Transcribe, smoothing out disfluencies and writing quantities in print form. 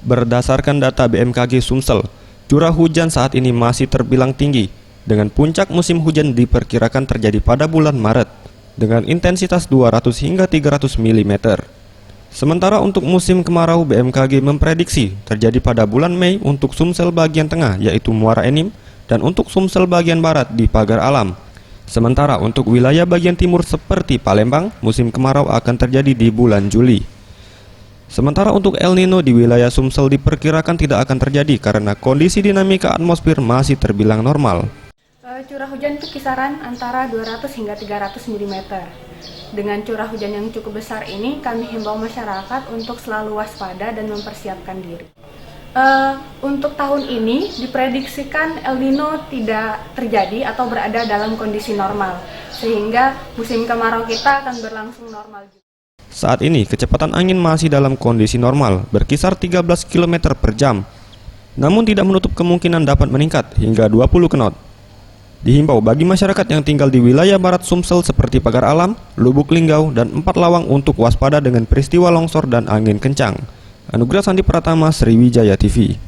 Berdasarkan data BMKG Sumsel, curah hujan saat ini masih terbilang tinggi, dengan puncak musim hujan diperkirakan terjadi pada bulan Maret, dengan intensitas 200 hingga 300 mm. Sementara untuk musim kemarau, BMKG memprediksi terjadi pada bulan Mei untuk Sumsel bagian tengah yaitu Muara Enim, dan untuk Sumsel bagian barat di Pagar Alam. Sementara untuk wilayah bagian timur seperti Palembang, musim kemarau akan terjadi di bulan Juli. Sementara untuk El Nino di wilayah Sumsel diperkirakan tidak akan terjadi karena kondisi dinamika atmosfer masih terbilang normal. Curah hujan itu kisaran antara 200 hingga 300 mm. Dengan curah hujan yang cukup besar ini, kami himbau masyarakat untuk selalu waspada dan mempersiapkan diri. Untuk tahun ini diprediksikan El Nino tidak terjadi atau berada dalam kondisi normal, sehingga musim kemarau kita akan berlangsung normal juga. Saat ini kecepatan angin masih dalam kondisi normal, berkisar 13 km per jam, namun tidak menutup kemungkinan dapat meningkat hingga 20 knot. Dihimbau bagi masyarakat yang tinggal di wilayah barat Sumsel seperti Pagar Alam, Lubuk Linggau, dan Empat Lawang untuk waspada dengan peristiwa longsor dan angin kencang. Anugrah Sandi Pratama, Sriwijaya TV.